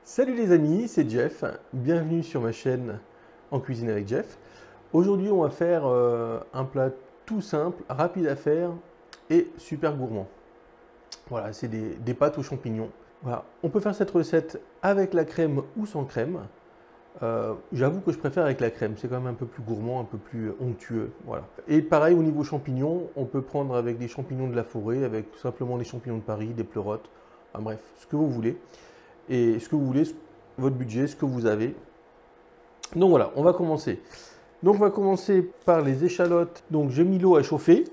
Salut les amis, c'est Jeff, bienvenue sur ma chaîne En Cuisine avec Jeff. Aujourd'hui on va faire un plat tout simple, rapide à faire et super gourmand. Voilà, c'est des pâtes aux champignons. Voilà. On peut faire cette recette avec la crème ou sans crème. J'avoue que je préfère avec la crème, c'est quand même un peu plus gourmand, un peu plus onctueux. Voilà. Et pareil au niveau champignons, on peut prendre avec des champignons de la forêt, avec tout simplement des champignons de Paris, des pleurotes, enfin, bref, ce que vous voulez. Et ce que vous voulez, votre budget, ce que vous avez. Donc voilà, on va commencer. Donc on va commencer par les échalotes. Donc j'ai mis l'eau à chauffer.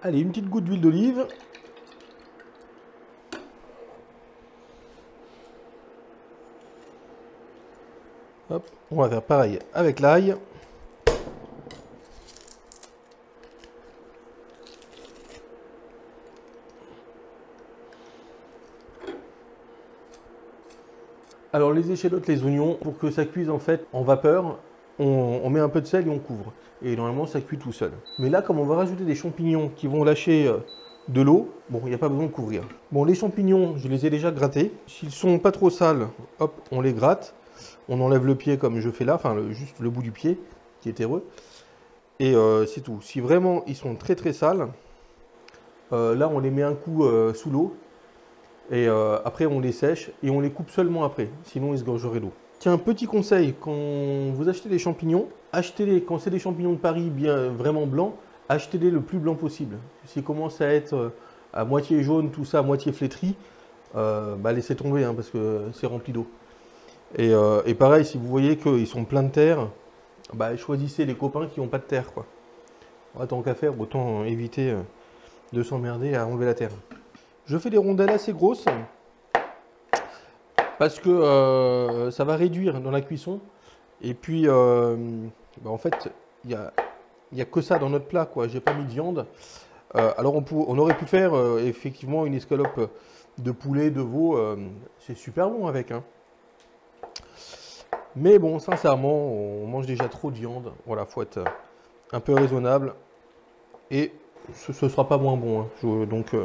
Allez, une petite goutte d'huile d'olive. Hop, on va faire pareil avec l'ail. Alors les échalotes, les oignons, pour que ça cuise en fait en vapeur, on met un peu de sel et on couvre. Et normalement ça cuit tout seul. Mais là, comme on va rajouter des champignons qui vont lâcher de l'eau, bon, il n'y a pas besoin de couvrir. Bon, les champignons, je les ai déjà grattés. S'ils sont pas trop sales, hop, on les gratte. On enlève le pied comme je fais là, enfin juste le bout du pied qui est terreux. Et c'est tout. Si vraiment ils sont très très sales, là on les met un coup sous l'eau. Et après, on les sèche et on les coupe seulement après, sinon ils se gorgeraient d'eau. Tiens, un petit conseil, quand vous achetez des champignons, achetez-les, quand c'est des champignons de Paris bien vraiment blancs, achetez-les le plus blanc possible. S'ils commencent à être à moitié jaune, tout ça, à moitié flétri, bah laissez tomber hein, parce que c'est rempli d'eau. Et pareil, si vous voyez qu'ils sont pleins de terre, bah choisissez les copains qui n'ont pas de terre, quoi. Tant qu'à faire, autant éviter de s'emmerder à enlever la terre. Je fais des rondelles assez grosses parce que ça va réduire dans la cuisson. Et puis, bah en fait, il y a que ça dans notre plat, quoi. J'ai pas mis de viande. Alors, on aurait pu faire effectivement une escalope de poulet, de veau. C'est super bon avec. Hein. Mais bon, sincèrement, on mange déjà trop de viande. Voilà, faut être un peu raisonnable. Et ce ne sera pas moins bon. Hein. Donc...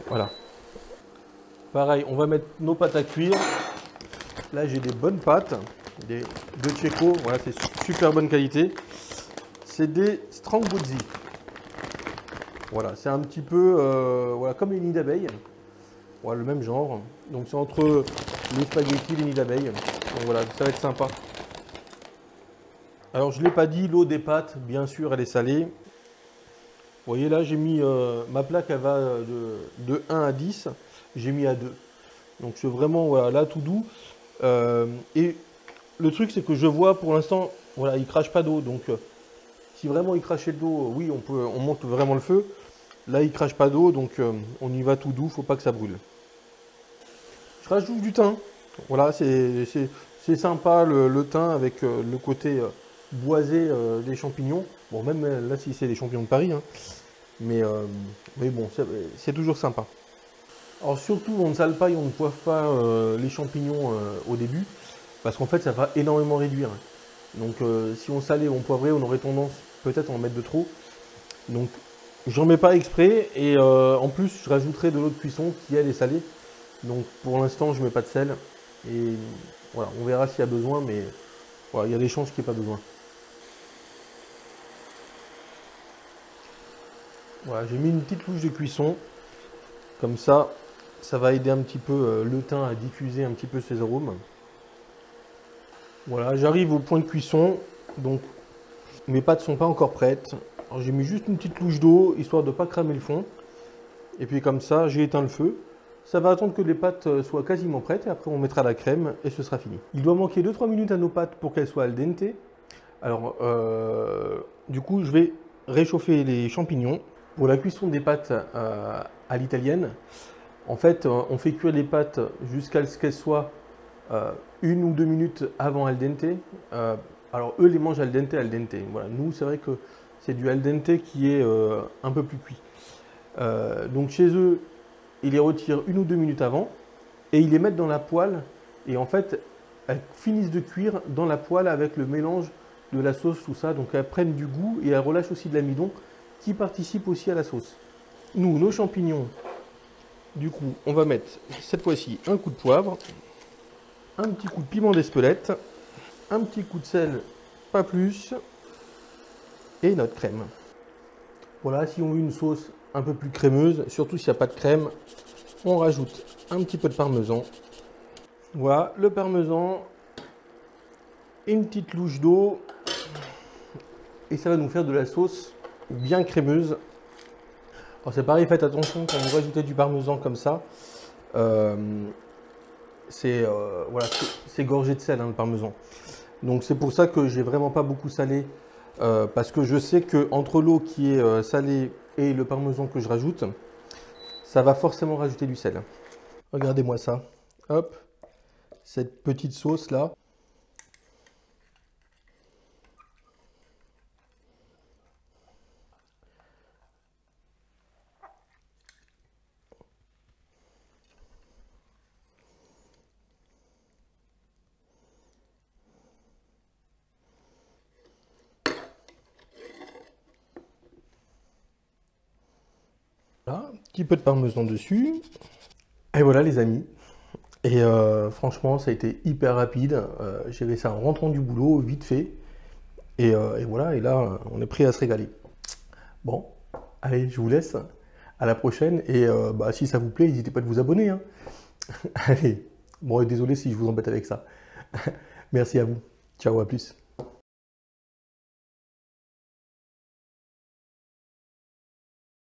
voilà. Pareil, on va mettre nos pâtes à cuire. Là, j'ai des bonnes pâtes, de Tcheco. Voilà, c'est super bonne qualité. C'est des Strangozzi. Voilà, c'est un petit peu voilà, comme les nids d'abeilles. Voilà, le même genre. Donc, c'est entre les spaghettis et les nids d'abeilles. Donc, voilà, ça va être sympa. Alors, je ne l'ai pas dit, l'eau des pâtes, bien sûr, elle est salée. Vous voyez là, j'ai mis ma plaque, elle va de 1 à 10, j'ai mis à 2. Donc c'est vraiment voilà, là tout doux. Et le truc, c'est que je vois pour l'instant, voilà, il crache pas d'eau. Donc si vraiment il crachait de l'eau, oui, on monte vraiment le feu. Là, il crache pas d'eau, donc on y va tout doux, faut pas que ça brûle. Je rajoute du thym. Voilà, c'est sympa le thym avec le côté boisé des champignons. Bon, même là, si c'est des champignons de Paris. Hein. Mais bon, c'est toujours sympa. Alors surtout, on ne sale pas et on ne poivre pas les champignons au début, parce qu'en fait, ça va énormément réduire. Donc si on salait ou on poivrait, on aurait tendance peut-être à en mettre de trop. Donc j'en mets pas exprès, et en plus, je rajouterai de l'eau de cuisson qui, elle, est salée. Donc pour l'instant, je ne mets pas de sel. Et voilà, on verra s'il y a besoin, mais voilà, il y a des chances qu'il n'y ait pas besoin. Voilà, j'ai mis une petite louche de cuisson, comme ça va aider un petit peu le thym à diffuser un petit peu ses arômes. Voilà, j'arrive au point de cuisson, donc mes pâtes ne sont pas encore prêtes. Alors j'ai mis juste une petite louche d'eau, histoire de ne pas cramer le fond. Et puis comme ça, j'ai éteint le feu. Ça va attendre que les pâtes soient quasiment prêtes, et après on mettra la crème, et ce sera fini. Il doit manquer 2-3 minutes à nos pâtes pour qu'elles soient al dente. Alors, du coup, je vais réchauffer les champignons. Pour la cuisson des pâtes à l'italienne, en fait, on fait cuire les pâtes jusqu'à ce qu'elles soient 1 ou 2 minutes avant al dente. Alors, eux les mangent al dente, al dente. Voilà. Nous, c'est vrai que c'est du al dente qui est un peu plus cuit. Donc, chez eux, ils les retirent 1 ou 2 minutes avant et ils les mettent dans la poêle. Et en fait, elles finissent de cuire dans la poêle avec le mélange de la sauce, tout ça. Donc elles prennent du goût et elles relâchent aussi de l'amidon qui participe aussi à la sauce. Nous, nos champignons, du coup, on va mettre cette fois-ci un coup de poivre, un petit coup de piment d'Espelette, un petit coup de sel, pas plus, et notre crème. Voilà, si on veut une sauce un peu plus crémeuse, surtout s'il n'y a pas de crème, on rajoute un petit peu de parmesan. Voilà, le parmesan, une petite louche d'eau, et ça va nous faire de la sauce bien crémeuse. Alors c'est pareil, faites attention quand vous rajoutez du parmesan comme ça. Voilà, c'est gorgé de sel, hein, le parmesan. Donc c'est pour ça que j'ai vraiment pas beaucoup salé, parce que je sais que entre l'eau qui est salée et le parmesan que je rajoute, ça va forcément rajouter du sel. Regardez-moi ça. Hop, cette petite sauce là. Voilà, un petit peu de parmesan dessus. Et voilà les amis. Et franchement, ça a été hyper rapide. J'ai fait ça en rentrant du boulot, vite fait. Et voilà, et là, on est prêt à se régaler. Bon, allez, je vous laisse. À la prochaine. Et bah, si ça vous plaît, n'hésitez pas à vous abonner, hein. Allez, bon, et désolé si je vous embête avec ça. Merci à vous. Ciao, à plus.